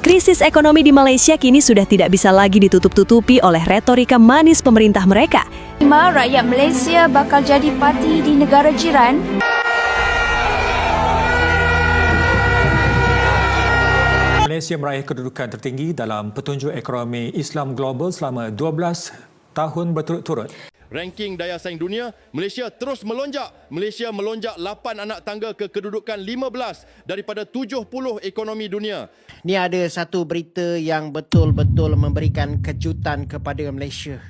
Krisis ekonomi di Malaysia kini sudah tidak bisa lagi ditutup-tutupi oleh retorika manis pemerintah mereka. Rakyat Malaysia bakal jadi parti di negara jiran. Malaysia meraih kedudukan tertinggi dalam petunjuk ekonomi Islam global selama 12 tahun berturut-turut. Ranking daya saing dunia, Malaysia terus melonjak. Malaysia melonjak 8 anak tangga ke kedudukan 15 daripada 70 ekonomi dunia. Ni ada satu berita yang betul-betul memberikan kejutan kepada Malaysia.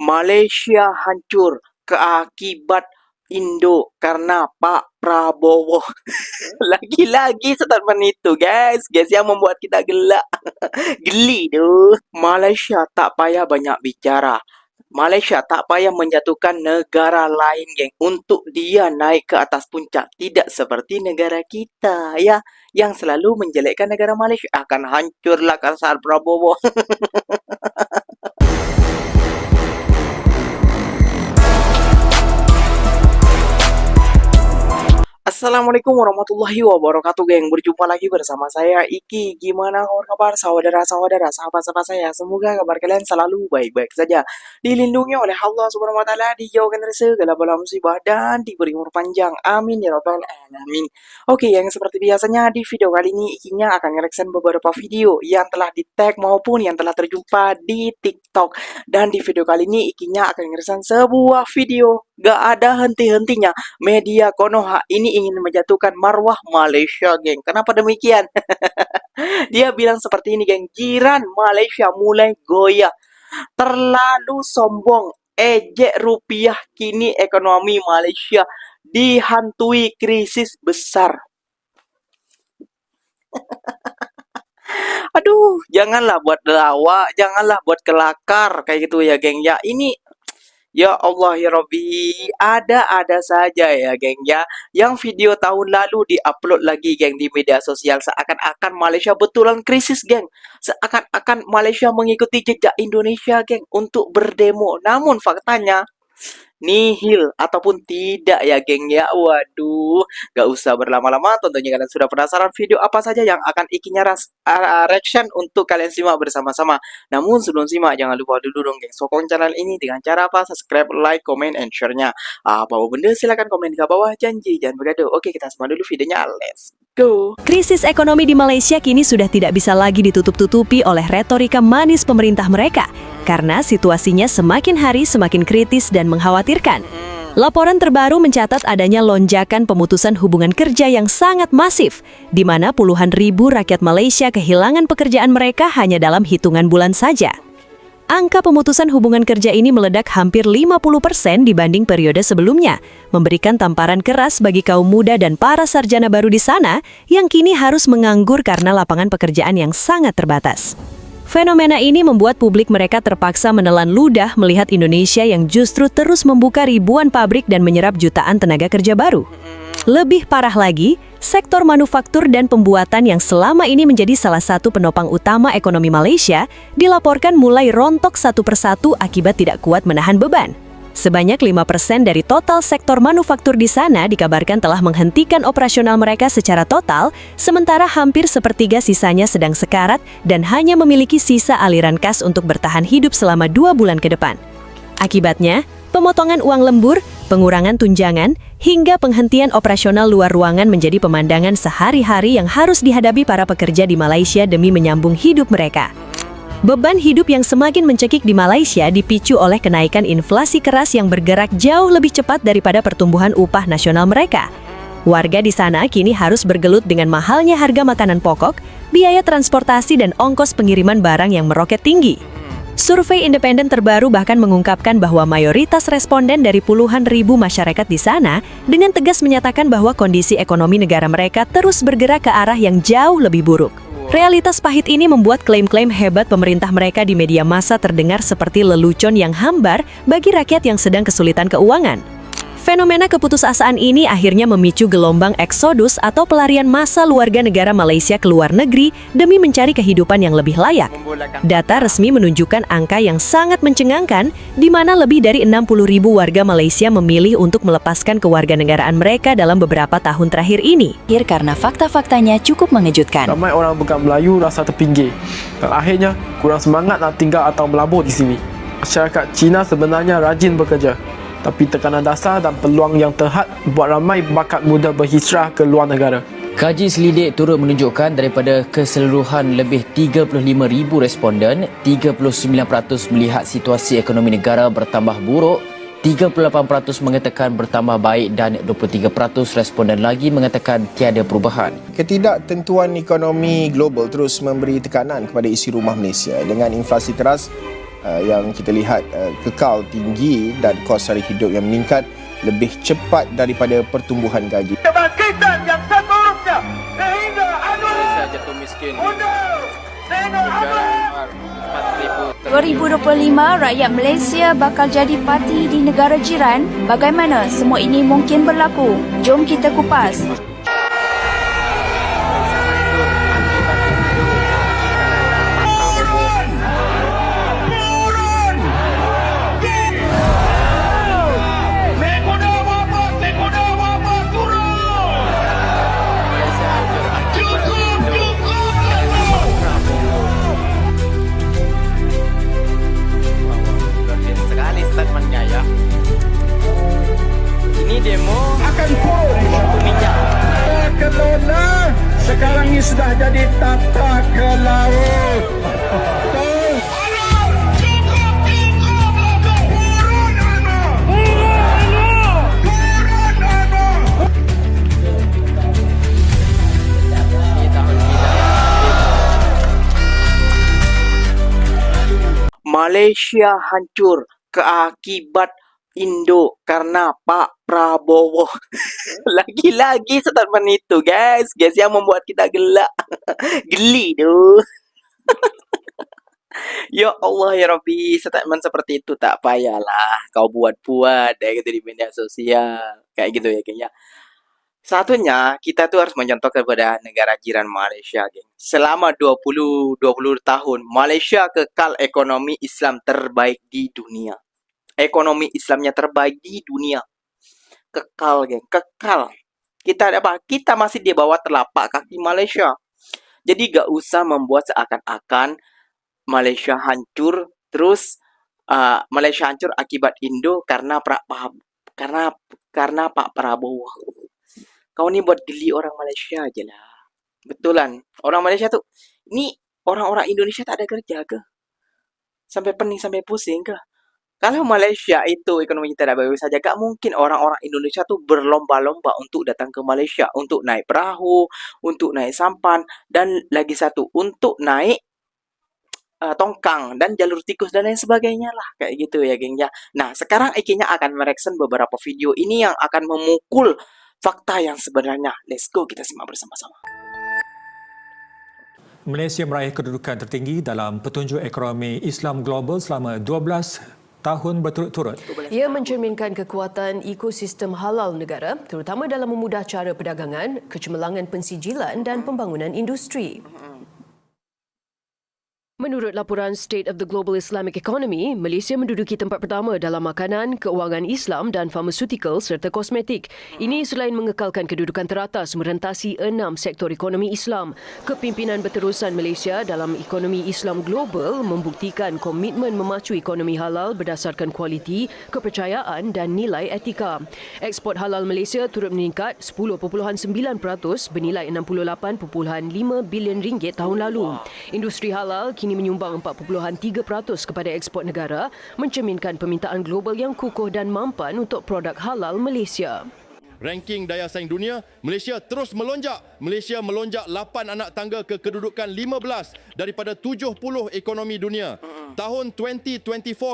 Malaysia hancur keakibat Indo karena Pak Prabowo. Lagi-lagi statement itu guys yang membuat kita gelak. Geli tu. Malaysia tak payah banyak bicara. Malaysia tak payah menjatuhkan negara lain geng untuk dia naik ke atas puncak. Tidak seperti negara kita ya yang selalu menjelekkan negara Malaysia. Akan hancurlah kasar Prabowo. Assalamualaikum warahmatullahi wabarakatuh geng. Berjumpa lagi bersama saya Iki. Gimana kabar saudara-saudara, sahabat-sahabat saya? Semoga kabar kalian selalu baik-baik saja, dilindungi oleh Allah Subhanahu wa taala, dijauhkan dari segala bala musibah dan diberi umur panjang. Amin ya rabbal alamin. Oke, yang seperti biasanya di video kali ini Ikinya akan nge-reaction beberapa video yang telah di-tag maupun yang telah terjumpa di TikTok. Dan di video kali ini Ikinya akan nge-reaction sebuah video gak ada henti-hentinya. Media Konoha ini ingin menjatuhkan marwah Malaysia, geng. Kenapa demikian? Dia bilang seperti ini, geng. Jiran Malaysia mulai goyah. Terlalu sombong. Ejek rupiah, kini ekonomi Malaysia dihantui krisis besar. Aduh, janganlah buat lawak, janganlah buat kelakar kayak gitu ya, geng. Ya, ini ya Allah ya Rabbi, ada saja ya geng ya. Yang video tahun lalu diupload lagi geng di media sosial. Seakan-akan Malaysia betulan krisis geng. Seakan-akan Malaysia mengikuti jejak Indonesia geng untuk berdemo. Namun faktanya nihil ataupun tidak ya geng ya. Waduh, gak usah berlama-lama. Tentunya kalian sudah penasaran video apa saja yang akan Ikinya reaction untuk kalian simak bersama-sama. Namun sebelum simak jangan lupa dulu dong geng, sokong channel ini dengan cara apa? Subscribe, like, comment, and share-nya. Apa benda silahkan komen di bawah. Janji jangan bergaduh. Oke, kita simak dulu videonya. Let's go. Krisis ekonomi di Malaysia kini sudah tidak bisa lagi ditutup-tutupi oleh retorika manis pemerintah mereka, karena situasinya semakin hari semakin kritis dan mengkhawatirkan. Laporan terbaru mencatat adanya lonjakan pemutusan hubungan kerja yang sangat masif, di mana puluhan ribu rakyat Malaysia kehilangan pekerjaan mereka hanya dalam hitungan bulan saja. Angka pemutusan hubungan kerja ini meledak hampir 50% dibanding periode sebelumnya, memberikan tamparan keras bagi kaum muda dan para sarjana baru di sana yang kini harus menganggur karena lapangan pekerjaan yang sangat terbatas. Fenomena ini membuat publik mereka terpaksa menelan ludah melihat Indonesia yang justru terus membuka ribuan pabrik dan menyerap jutaan tenaga kerja baru. Lebih parah lagi, sektor manufaktur dan pembuatan yang selama ini menjadi salah satu penopang utama ekonomi Malaysia dilaporkan mulai rontok satu persatu akibat tidak kuat menahan beban. Sebanyak 5% dari total sektor manufaktur di sana dikabarkan telah menghentikan operasional mereka secara total, sementara hampir sepertiga sisanya sedang sekarat dan hanya memiliki sisa aliran kas untuk bertahan hidup selama 2 bulan ke depan. Akibatnya, pemotongan uang lembur, pengurangan tunjangan, hingga penghentian operasional luar ruangan menjadi pemandangan sehari-hari yang harus dihadapi para pekerja di Malaysia demi menyambung hidup mereka. Beban hidup yang semakin mencekik di Malaysia dipicu oleh kenaikan inflasi keras yang bergerak jauh lebih cepat daripada pertumbuhan upah nasional mereka. Warga di sana kini harus bergelut dengan mahalnya harga makanan pokok, biaya transportasi dan ongkos pengiriman barang yang meroket tinggi. Survei independen terbaru bahkan mengungkapkan bahwa mayoritas responden dari puluhan ribu masyarakat di sana dengan tegas menyatakan bahwa kondisi ekonomi negara mereka terus bergerak ke arah yang jauh lebih buruk. Realitas pahit ini membuat klaim-klaim hebat pemerintah mereka di media massa terdengar seperti lelucon yang hambar bagi rakyat yang sedang kesulitan keuangan. Fenomena keputusasaan ini akhirnya memicu gelombang eksodus atau pelarian massal warga negara Malaysia ke luar negeri demi mencari kehidupan yang lebih layak. Data resmi menunjukkan angka yang sangat mencengangkan, di mana lebih dari 60.000 warga Malaysia memilih untuk melepaskan kewarganegaraan mereka dalam beberapa tahun terakhir ini. Karena fakta-faktanya cukup mengejutkan. Ramai orang bukan Melayu rasa terpinggir dan akhirnya kurang semangat nak tinggal atau melabur di sini. Masyarakat Cina sebenarnya rajin bekerja, tapi tekanan dasar dan peluang yang terhad buat ramai bakat muda berhijrah ke luar negara. Kaji selidik turut menunjukkan daripada keseluruhan lebih 35,000 responden, 39% melihat situasi ekonomi negara bertambah buruk, 38% mengatakan bertambah baik dan 23% responden lagi mengatakan tiada perubahan. Ketidaktentuan ekonomi global terus memberi tekanan kepada isi rumah Malaysia dengan inflasi keras yang kita lihat kekal tinggi dan kos sara hidup yang meningkat lebih cepat daripada pertumbuhan gaji. Kebangkitan yang seterusnya sehingga Malaysia jatuh miskin. 2025, rakyat Malaysia bakal jadi parti di negara jiran. Bagaimana semua ini mungkin berlaku? Jom kita kupas. Demo akan turun waktu minyak. Tata kelola sekarang ini sudah jadi tata ke laut. Malaysia hancur keakibat Indo karena Pak Prabowo. Lagi-lagi statement itu, guys yang membuat kita gelak. Geli tu. Ya Allah ya Rabbi, statement seperti itu tak payahlah kau buat-buat gitu di media sosial. Kayak gitu ya, geng ya. Satunya, kita tuh harus mencontoh kepada negara jiran Malaysia, geng. Selama 20 tahun, Malaysia kekal ekonomi Islam terbaik di dunia. Ekonomi Islamnya terbaik di dunia. Kekal, geng. Kekal. Kita ada apa? Kita masih di bawah telapak kaki Malaysia. Jadi gak usah membuat seakan-akan Malaysia hancur. Terus Malaysia hancur akibat Indo karena Pak Prabowo. Kau ni buat geli orang Malaysia aja lah. Betulan. Orang Malaysia tuh, ini orang-orang Indonesia tak ada kerja ke? Sampai pening, sampai pusing ke? Kalau Malaysia itu ekonomi kita baik saja, gak mungkin orang-orang Indonesia tuh berlomba-lomba untuk datang ke Malaysia, untuk naik perahu, untuk naik sampan, dan lagi satu, untuk naik tongkang dan jalur tikus dan lain sebagainya lah. Kayak gitu ya, geng ya. Nah, sekarang Eki-nya akan mereaction beberapa video ini yang akan memukul fakta yang sebenarnya. Let's go, kita simak bersama-sama. Malaysia meraih kedudukan tertinggi dalam petunjuk ekonomi Islam global selama 12 tahun berturut-turut. Ia mencerminkan kekuatan ekosistem halal negara, terutama dalam memudah cara perdagangan, kecemerlangan pensijilan dan pembangunan industri. Menurut laporan State of the Global Islamic Economy, Malaysia menduduki tempat pertama dalam makanan, keuangan Islam dan farmaceutical serta kosmetik. Ini selain mengekalkan kedudukan teratas merentasi 6 sektor ekonomi Islam. Kepimpinan berterusan Malaysia dalam ekonomi Islam global membuktikan komitmen memacu ekonomi halal berdasarkan kualiti, kepercayaan dan nilai etika. Ekspor halal Malaysia turut meningkat 10.9% bernilai 68.5 bilion ringgit tahun lalu. Industri halal kini menyumbang 4.3% kepada ekspor negara, mencerminkan permintaan global yang kukuh dan mampan untuk produk halal Malaysia. Ranking daya saing dunia, Malaysia terus melonjak. Malaysia melonjak 8 anak tangga ke kedudukan 15 daripada 70 ekonomi dunia. Tahun 2024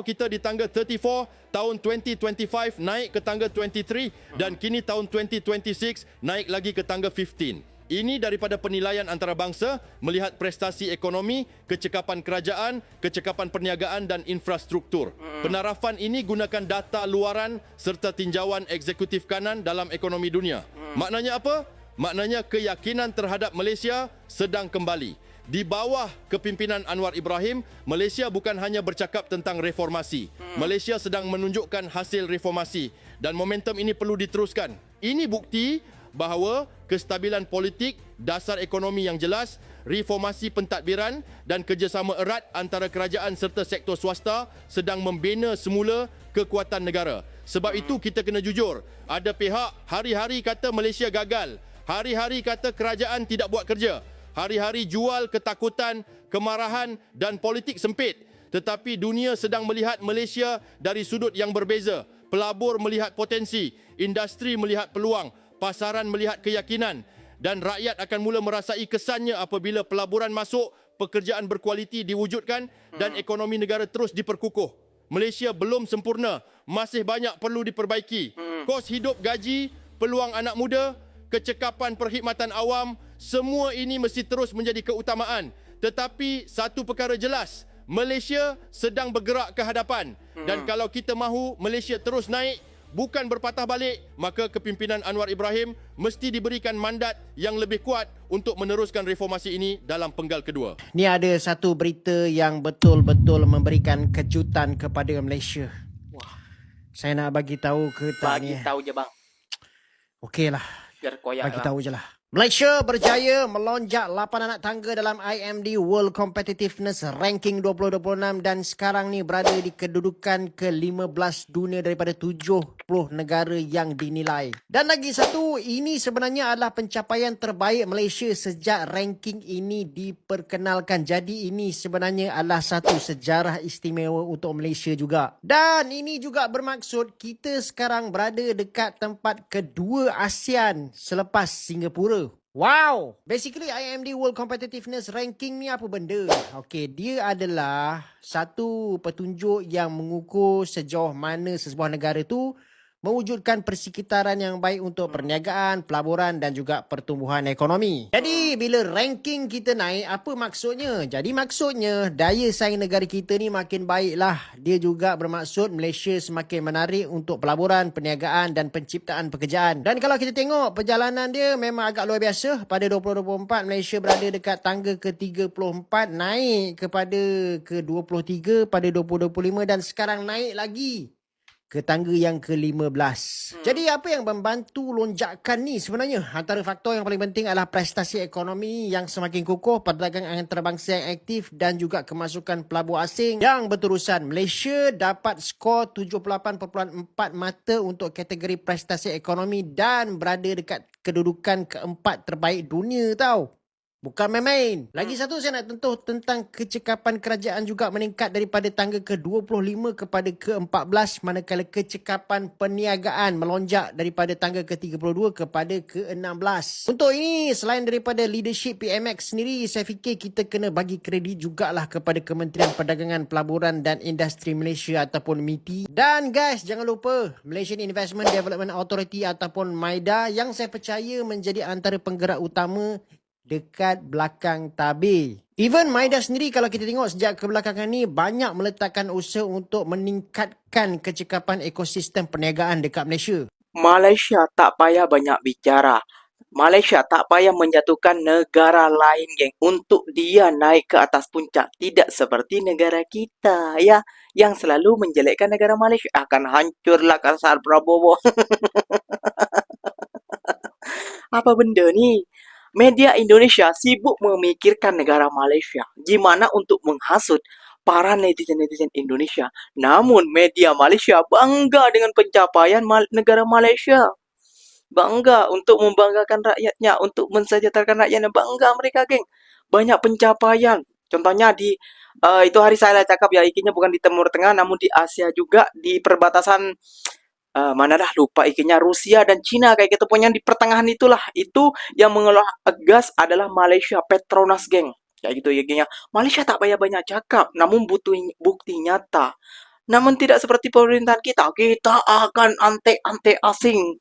kita di tangga 34, tahun 2025 naik ke tangga 23 dan kini tahun 2026 naik lagi ke tangga 15. Ini daripada penilaian antarabangsa melihat prestasi ekonomi, kecekapan kerajaan, kecekapan perniagaan dan infrastruktur. Penarafan ini gunakan data luaran serta tinjauan eksekutif kanan dalam ekonomi dunia. Maknanya apa? Maknanya keyakinan terhadap Malaysia sedang kembali. Di bawah kepimpinan Anwar Ibrahim, Malaysia bukan hanya bercakap tentang reformasi. Malaysia sedang menunjukkan hasil reformasi dan momentum ini perlu diteruskan. Ini bukti bahawa kestabilan politik, dasar ekonomi yang jelas, reformasi pentadbiran dan kerjasama erat antara kerajaan serta sektor swasta sedang membina semula kekuatan negara. Sebab itu kita kena jujur. Ada pihak hari-hari kata Malaysia gagal. Hari-hari kata kerajaan tidak buat kerja. Hari-hari jual ketakutan, kemarahan dan politik sempit. Tetapi dunia sedang melihat Malaysia dari sudut yang berbeza. Pelabur melihat potensi, industri melihat peluang, pasaran melihat keyakinan dan rakyat akan mula merasai kesannya apabila pelaburan masuk, pekerjaan berkualiti diwujudkan dan ekonomi negara terus diperkukuh. Malaysia belum sempurna, masih banyak perlu diperbaiki. Kos hidup, gaji, peluang anak muda, kecekapan perkhidmatan awam, semua ini mesti terus menjadi keutamaan. Tetapi satu perkara jelas, Malaysia sedang bergerak ke hadapan. Dan kalau kita mahu Malaysia terus naik, bukan berpatah balik, maka kepimpinan Anwar Ibrahim mesti diberikan mandat yang lebih kuat untuk meneruskan reformasi ini dalam penggal kedua. Ni ada satu berita yang betul-betul memberikan kejutan kepada Malaysia. Wah. Saya nak bagi tahu ke tak ni? Bagi tahu je bang. Okeylah. Biar koyak Bagi lah. tahu je lah. Malaysia berjaya melonjak 8 anak tangga dalam IMD World Competitiveness Ranking 2026 dan sekarang ni berada di kedudukan ke-15 dunia daripada 70 negara yang dinilai. Dan lagi satu, ini sebenarnya adalah pencapaian terbaik Malaysia sejak ranking ini diperkenalkan. Jadi ini sebenarnya adalah satu sejarah istimewa untuk Malaysia juga. Dan ini juga bermaksud kita sekarang berada dekat tempat kedua ASEAN selepas Singapura. Wow! Basically, IMD World Competitiveness Ranking ni apa benda? Okey, dia adalah satu petunjuk yang mengukur sejauh mana sebuah negara tu mewujudkan persekitaran yang baik untuk perniagaan, pelaburan dan juga pertumbuhan ekonomi. Jadi, bila ranking kita naik, apa maksudnya? Jadi, maksudnya daya saing negara kita ni makin baiklah. Dia juga bermaksud Malaysia semakin menarik untuk pelaburan, perniagaan dan penciptaan pekerjaan. Dan kalau kita tengok perjalanan dia memang agak luar biasa. Pada 2024, Malaysia berada dekat tangga ke-34, naik kepada ke-23 pada 2025 dan sekarang naik lagi ke tangga yang ke-15. Jadi apa yang membantu lonjakan ni sebenarnya? Antara faktor yang paling penting adalah prestasi ekonomi yang semakin kukuh, perdagangan antarabangsa yang aktif dan juga kemasukan pelabur asing yang berterusan. Malaysia dapat skor 78.4 mata untuk kategori prestasi ekonomi dan berada dekat kedudukan keempat terbaik dunia tau. Bukan main-main. Lagi satu saya nak tentu tentang kecekapan kerajaan juga meningkat daripada tangga ke-25 kepada ke-14 manakala kecekapan perniagaan melonjak daripada tangga ke-32 kepada ke-16. Untuk ini selain daripada leadership PMX sendiri, saya fikir kita kena bagi kredit jugalah kepada Kementerian Perdagangan, Pelaburan dan Industri Malaysia ataupun MITI. Dan guys, jangan lupa Malaysian Investment Development Authority ataupun MIDA yang saya percaya menjadi antara penggerak utama dekat belakang tabir. Even MIDA sendiri kalau kita tengok sejak kebelakangan ni banyak meletakkan usaha untuk meningkatkan kecekapan ekosistem perniagaan dekat Malaysia. Malaysia tak payah banyak bicara. Malaysia tak payah menjatuhkan negara lain geng untuk dia naik ke atas puncak. Tidak seperti negara kita ya yang selalu menjelekkan negara Malaysia. Akan hancurlah kasar Prabowo. Apa benda ni? Media Indonesia sibuk memikirkan negara Malaysia. Gimana untuk menghasut para netizen-netizen Indonesia. Namun media Malaysia bangga dengan pencapaian negara Malaysia. Bangga untuk membanggakan rakyatnya, untuk mensejahterakan rakyatnya. Bangga mereka, geng. Banyak pencapaian. Contohnya di itu hari saya cakap ya, ikinya bukan di Timur Tengah namun di Asia juga, di perbatasan mana dah lupa ikinya, Rusia dan Cina kayak gitu punya di pertengahan itulah. Itu yang mengelola gas adalah Malaysia, Petronas geng. Kayak gitu ya gengnya. Malaysia tak payah banyak cakap namun butuh bukti nyata. Namun tidak seperti pemerintahan kita. Kita akan antek-antek asing.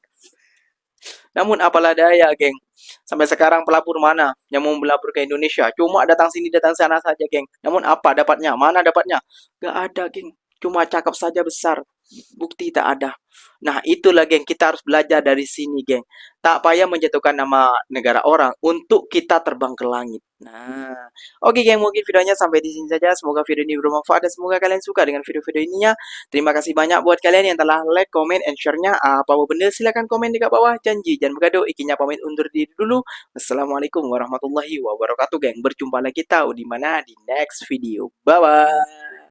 Namun apalah daya geng. Sampai sekarang pelabur mana yang mau melabur ke Indonesia? Cuma datang sini datang sana saja, geng. Namun apa dapatnya? Mana dapatnya? Gak ada, geng. Cuma cakap saja besar. Bukti tak ada. Nah, itulah, geng. Kita harus belajar dari sini, geng. Tak payah menjatuhkan nama negara orang untuk kita terbang ke langit. Nah, oke, geng. Mungkin videonya sampai di sini saja. Semoga video ini bermanfaat dan semoga kalian suka dengan video-video ininya. Terima kasih banyak buat kalian yang telah like, comment, and share-nya. Apa benda silahkan komen di bawah. Janji jangan bergaduh. Ikinya pamit undur diri dulu. Assalamualaikum warahmatullahi wabarakatuh, geng. Berjumpa lagi tahu di mana di next video. Bye-bye.